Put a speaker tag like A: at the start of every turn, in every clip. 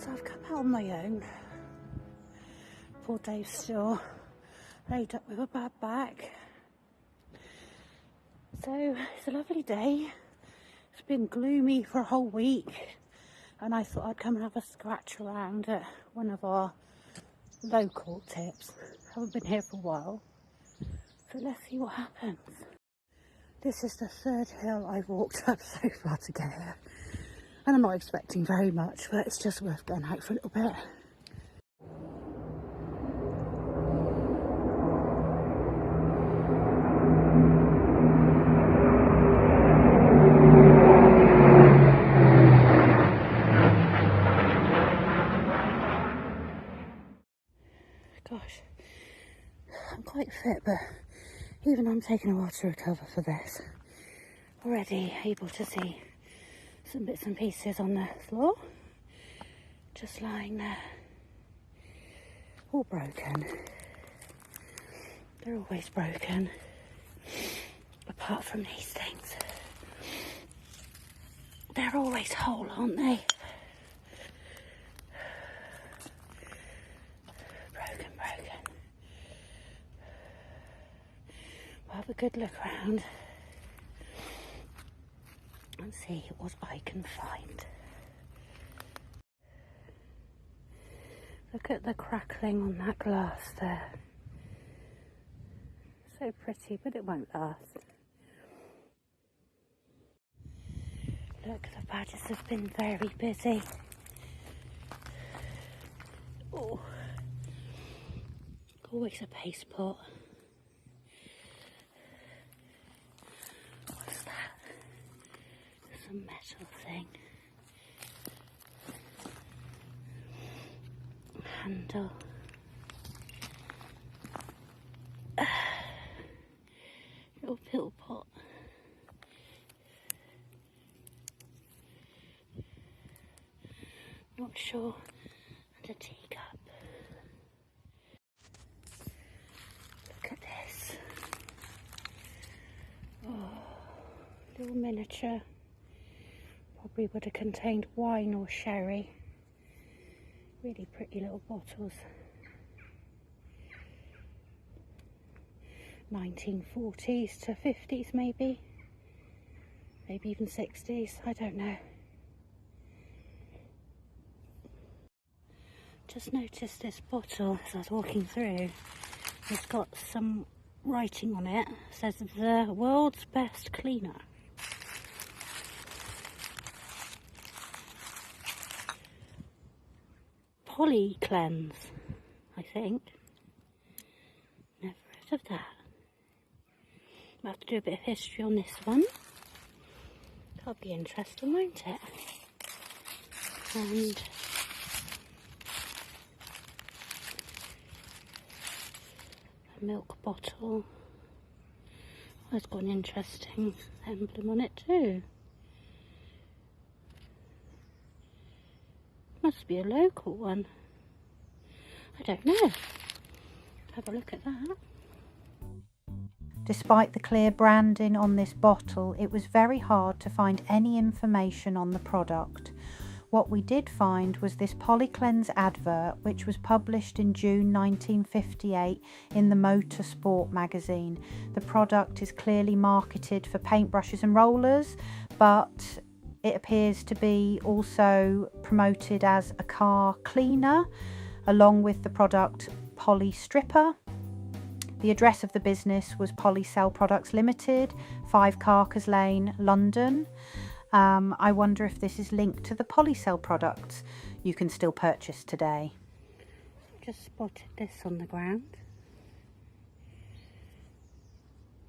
A: So I've come out on my own. Poor Dave's still laid up with a bad back. So it's a lovely day. It's been gloomy for a whole week, and I thought I'd come and have a scratch around at one of our local tips. Haven't been here for a while, so let's see what happens. This is the third hill I've walked up so far to get here, and I'm not expecting very much, but it's just worth going out for a little bit. Gosh, I'm quite fit, but even I'm taking a while to recover for this. Already able to see some bits and pieces on the floor, just lying there, all broken. They're always broken, apart from these things. They're always whole, aren't they? Have a good look around and see what I can find. Look at the crackling on that glass there. So pretty, but it won't last. Look, the badgers have been very busy. Oh, always a paste pot. Metal thing. Handle. Little pill pot. Not sure. And a teacup. Look at this. Oh, little miniature. Probably would have contained wine or sherry. Really pretty little bottles. 1940s to 50s maybe. Maybe even 60s, I don't know. Just noticed this bottle as I was walking through. It's got some writing on it. It says the world's best cleaner. Poly cleanse, I think. Never heard of that. I'll have to do a bit of history on this one. That'll be interesting, won't it? And a milk bottle. Oh, it's got an interesting emblem on it too. Must be a local one. I don't know. Have a look at that.
B: Despite the clear branding on this bottle, it was very hard to find any information on the product. What we did find was this Polycleanse advert, which was published in June 1958 in the Motorsport magazine. The product is clearly marketed for paintbrushes and rollers, but it appears to be also promoted as a car cleaner, along with the product Poly Stripper. The address of the business was Polycell Products Limited, 5 Carcers Lane, London. I wonder if this is linked to the Polycell products you can still purchase today.
A: Just spotted this on the ground.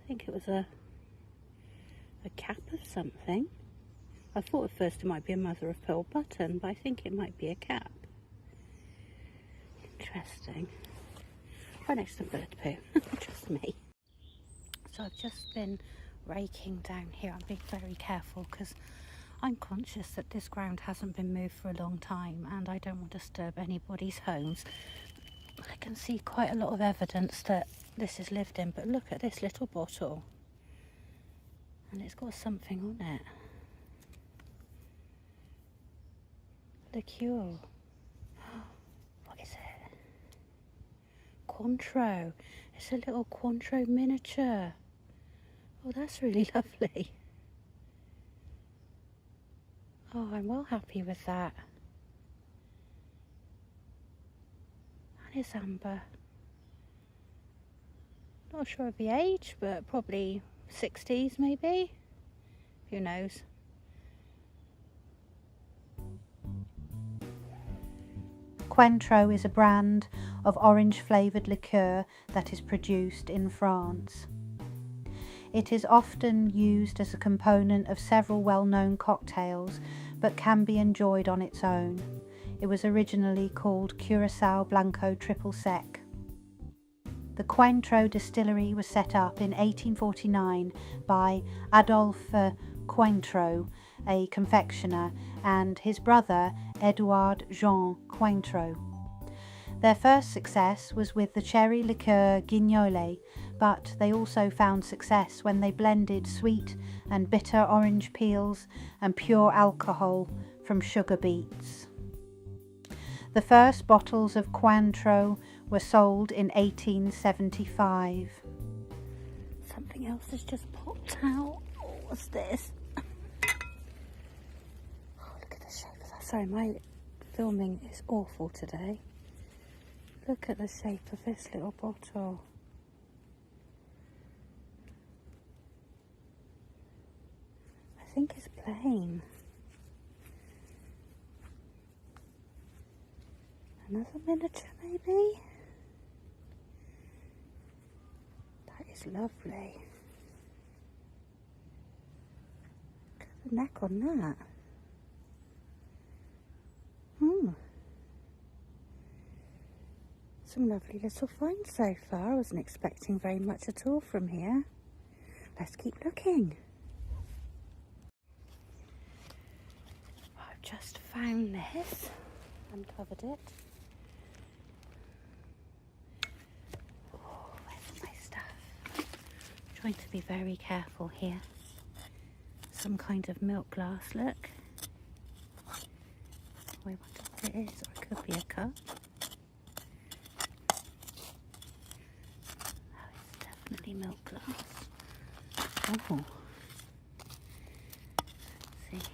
A: I think it was a cap of something. I thought at first it might be a mother of pearl button, but I think it might be a cap. Interesting. Right next to bird poo. Just me. So I've just been raking down here. I'm being very careful because I'm conscious that this ground hasn't been moved for a long time and I don't want to disturb anybody's homes. I can see quite a lot of evidence that this is lived in, but look at this little bottle. And it's got something on it. Liqueur. Cointreau. It's a little Cointreau miniature. Oh, that's really lovely. Oh, I'm well happy with that. And it's amber. Not sure of the age, but probably 60s maybe. Who knows?
B: Cointreau is a brand of orange flavoured liqueur that is produced in France. It is often used as a component of several well-known cocktails, but can be enjoyed on its own. It was originally called Curaçao Blanco Triple Sec. The Cointreau distillery was set up in 1849 by Adolphe Cointreau, a confectioner, and his brother Edouard Jean Cointreau. Their first success was with the cherry liqueur Guignolé, but they also found success when they blended sweet and bitter orange peels and pure alcohol from sugar beets. The first bottles of Cointreau were sold in 1875.
A: Something else has just popped out. Oh, what's this? Oh, look at the shape of that. Sorry, my filming is awful today. Look at the shape of this little bottle. I think it's plain. Another miniature maybe? That is lovely. Look at the neck on that. Some lovely little finds so far. I wasn't expecting very much at all from here. Let's keep looking. I've just found this. Uncovered it. Oh, where's my stuff? I'm trying to be very careful here. Some kind of milk glass, look. I wonder what it is, or it could be a cup. Definitely milk glass. Oh. Let's see.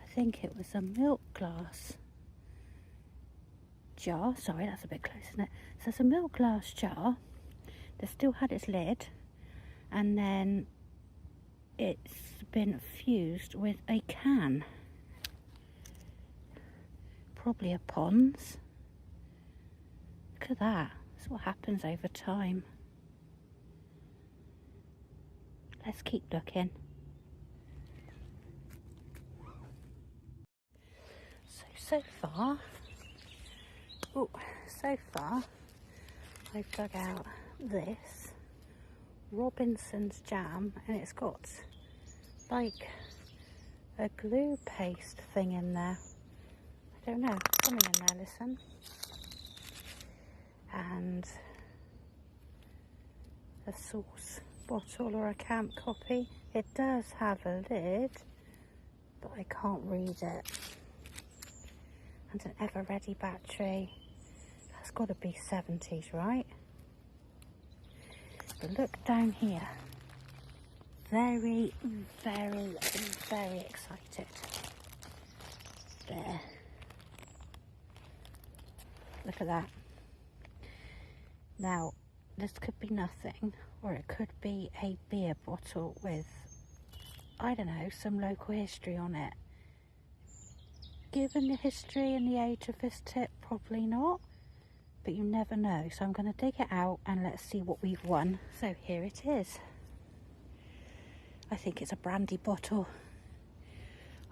A: I think it was a milk glass jar. Sorry, that's a bit close, isn't it? So it's a milk glass jar that still had its lid, and then it's been fused with a can. Probably a Pond's. Look at that. That's what happens over time. Let's keep looking. So far, I've dug out this Robinson's jam, and it's got like a glue paste thing in there. I don't know, something in there, listen. And a sauce bottle or a camp copy. It does have a lid, but I can't read it. And an ever-ready battery. That's got to be 70s, right? But look down here. Very, very, very excited. There. Look at that. Now, this could be nothing, or it could be a beer bottle with, I don't know, some local history on it. Given the history and the age of this tip, probably not, but you never know. So I'm going to dig it out and let's see what we've won. So here it is. I think it's a brandy bottle.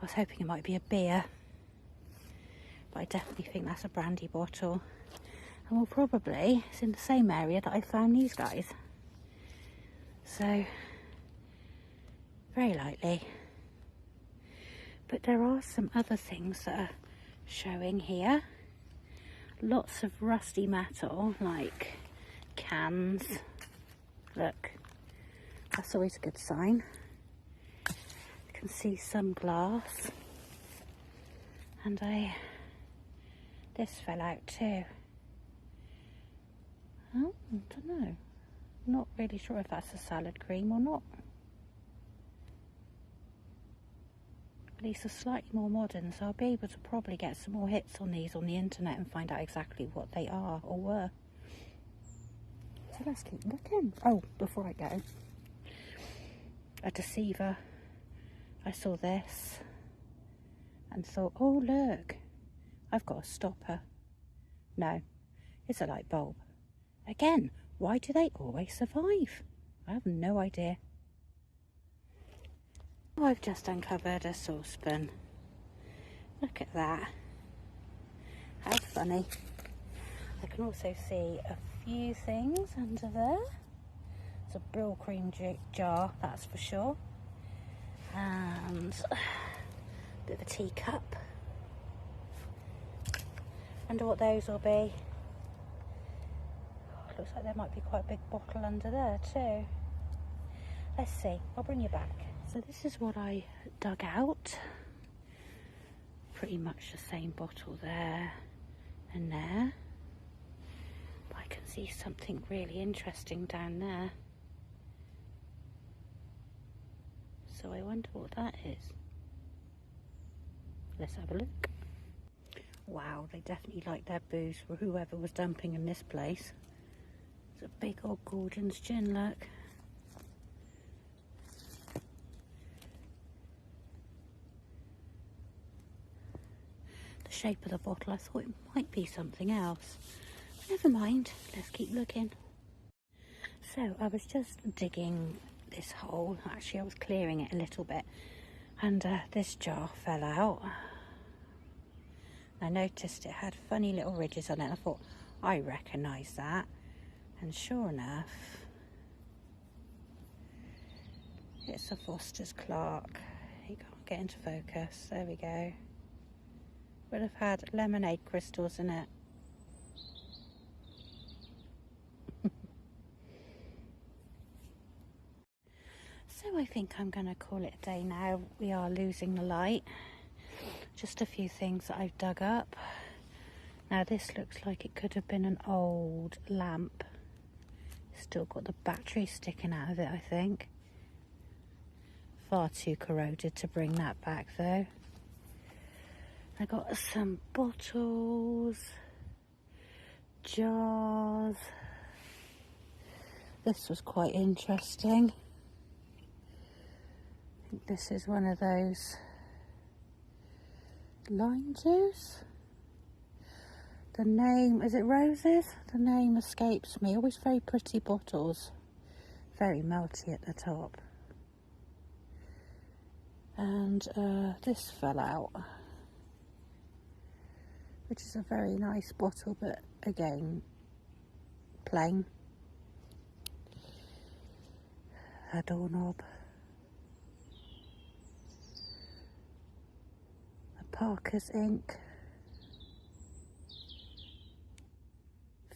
A: I was hoping it might be a beer, but I definitely think that's a brandy bottle. And we'll probably, it's in the same area that I found these guys. So, very likely. But there are some other things that are showing here. Lots of rusty metal, like cans. Look, that's always a good sign. You can see some glass. And this fell out too. Oh, I don't know. Not really sure if that's a salad cream or not. These are slightly more modern, so I'll be able to probably get some more hits on these on the internet and find out exactly what they are or were. So let's keep looking. Oh, before I go, a deceiver. I saw this and thought, oh look, I've got a stopper. No, it's a light bulb. Again, why do they always survive? I have no idea. Oh, I've just uncovered a saucepan. Look at that. How funny. I can also see a few things under there. It's a brill cream jar, that's for sure. And a bit of a teacup. Wonder what those will be. Looks like there might be quite a big bottle under there too. Let's see, I'll bring you back. So this is what I dug out. Pretty much the same bottle there and there. But I can see something really interesting down there. So I wonder what that is. Let's have a look. Wow, they definitely like their booze for whoever was dumping in this place. It's a big old Gordon's gin, look. The shape of the bottle, I thought it might be something else. But never mind, let's keep looking. So I was just digging this hole. Actually, I was clearing it a little bit. And this jar fell out. I noticed it had funny little ridges on it. I thought, I recognise that. And sure enough, it's a Foster's Clark. You can't get into focus. There we go. Would have had lemonade crystals in it. So I think I'm going to call it a day now. We are losing the light. Just a few things that I've dug up. Now this looks like it could have been an old lamp. Still got the battery sticking out of it, I think. Far too corroded to bring that back though. I got some bottles, jars. This was quite interesting. I think this is one of those lime juice. The name, is it Roses? The name escapes me. Always very pretty bottles. Very melty at the top. And this fell out. Which is a very nice bottle, but again, plain. A doorknob. A Parker's ink.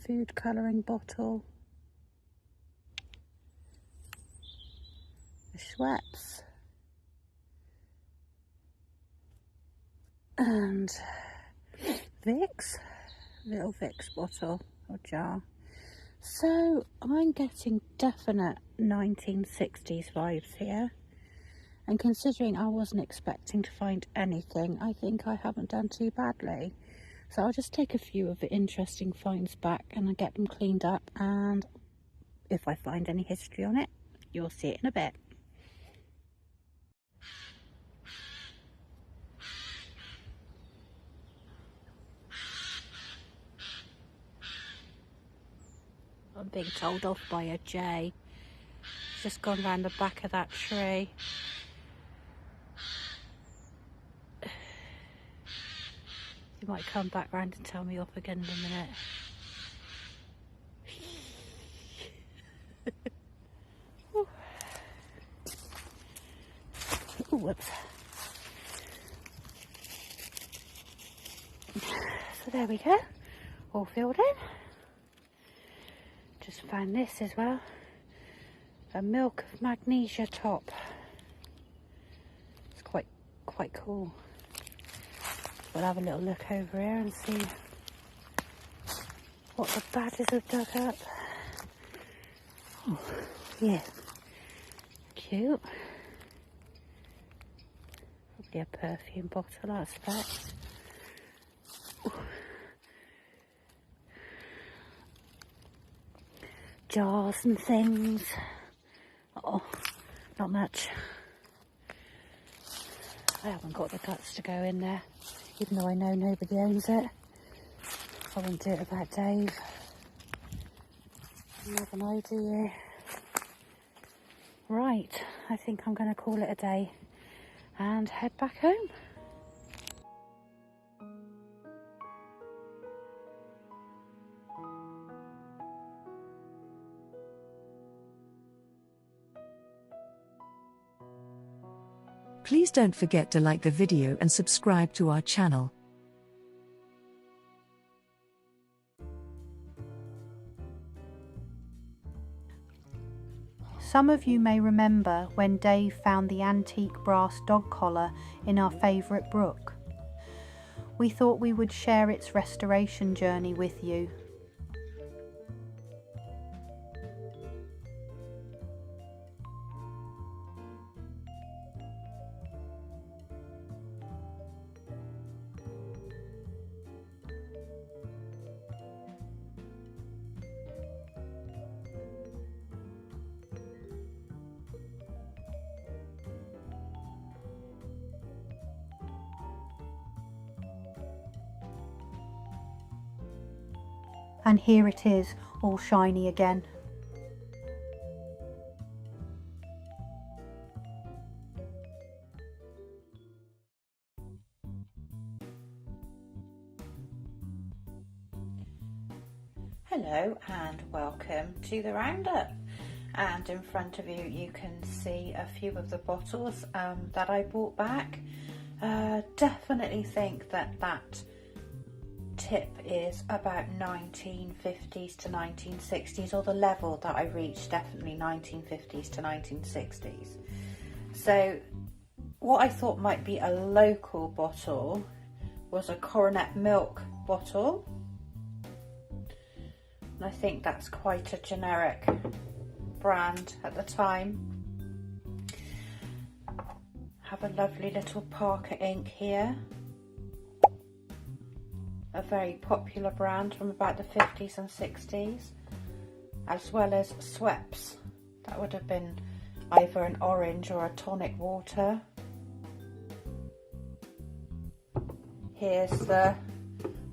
A: Food colouring bottle. A Schweppes. And Vicks. Little Vicks bottle or jar. So I'm getting definite 1960s vibes here. And considering I wasn't expecting to find anything, I think I haven't done too badly. So I'll just take a few of the interesting finds back and I'll get them cleaned up, and if I find any history on it, you'll see it in a bit. I'm being told off by a jay. It's just gone round the back of that tree. He might come back round and tell me off again in a minute. Ooh. Ooh, whoops. So there we go, all filled in. Just found this as well, a milk of magnesia top. It's quite cool. We'll have a little look over here and see what the badgers have dug up. Oh, yeah, cute. Probably a perfume bottle, I expect. Ooh. Jars and things. Oh, not much. I haven't got the guts to go in there, even though I know nobody owns it. I wouldn't do it about Dave. Never know, do you? Right, I think I'm going to call it a day and head back home.
C: Please don't forget to like the video and subscribe to our channel.
B: Some of you may remember when Dave found the antique brass dog collar in our favourite brook. We thought we would share its restoration journey with you. And here it is, all shiny again.
A: Hello and welcome to the roundup. And in front of you, you can see a few of the bottles that I bought back. Definitely think that tip is about 1950s to 1960s, or the level that I reached, definitely 1950s to 1960s. So what I thought might be a local bottle was a Coronet milk bottle. And I think that's quite a generic brand at the time. Have a lovely little Parker ink here. A very popular brand from about the 50s and 60s, as well as Schweppes. That would have been either an orange or a tonic water. Here's the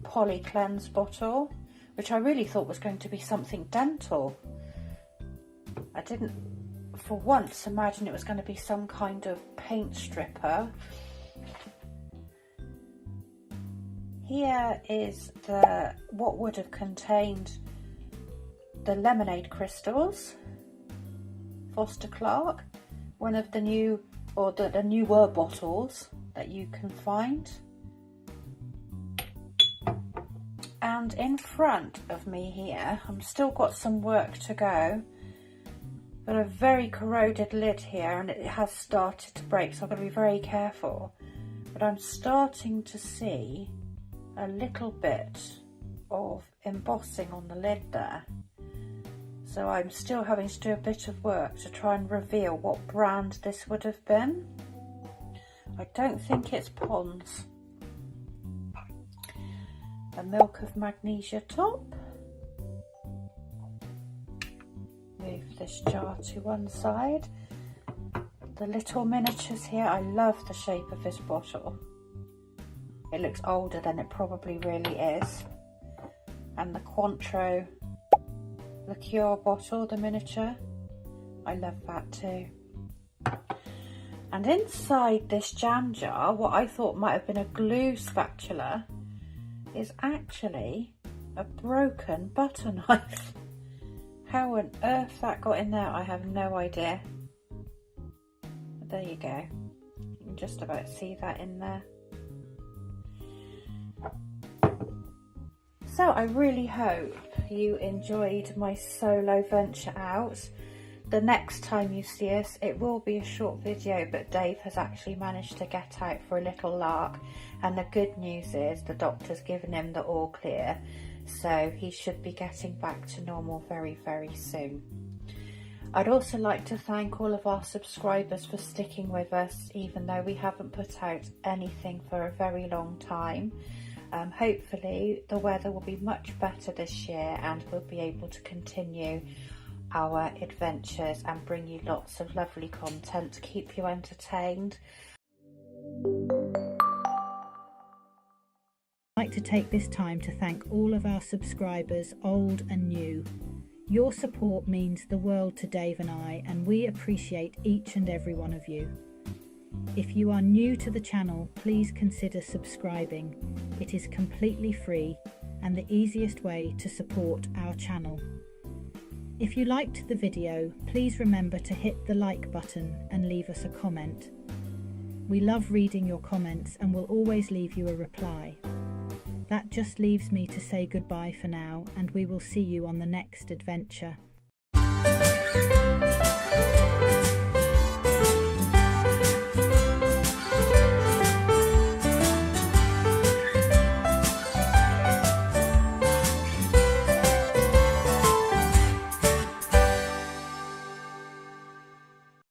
A: Poly Cleanse bottle, which I really thought was going to be something dental. I didn't for once imagine it was going to be some kind of paint stripper. Here is what would have contained the lemonade crystals, Foster Clark, one of the new, or the newer bottles that you can find. And in front of me here, I've still got some work to go. Got a very corroded lid here and it has started to break, so I've got to be very careful. But I'm starting to see a little bit of embossing on the lid there, so I'm still having to do a bit of work to try and reveal what brand this would have been. I don't think it's Pond's. A Milk of Magnesia top. Move this jar to one side. The little miniatures here, I love the shape of this bottle. It looks older than it probably really is. And the Cointreau liqueur bottle, the miniature, I love that too. And inside this jam jar, what I thought might have been a glue spatula is actually a broken butter knife. How on earth that got in there, I have no idea. But there you go. You can just about see that in there. So I really hope you enjoyed my solo venture out the next time you see us, it will be a short video, but Dave has actually managed to get out for a little lark, and the good news is the doctor's given him the all clear, so he should be getting back to normal very, very soon. I'd also like to thank all of our subscribers for sticking with us, even though we haven't put out anything for a very long time. Hopefully the weather will be much better this year and we'll be able to continue our adventures and bring you lots of lovely content to keep you entertained.
B: I'd like to take this time to thank all of our subscribers, old and new. Your support means the world to Dave and I, and we appreciate each and every one of you. If you are new to the channel, please consider subscribing. It is completely free and the easiest way to support our channel. If you liked the video, please remember to hit the like button and leave us a comment. We love reading your comments and will always leave you a reply. That just leaves me to say goodbye for now, and we will see you on the next adventure.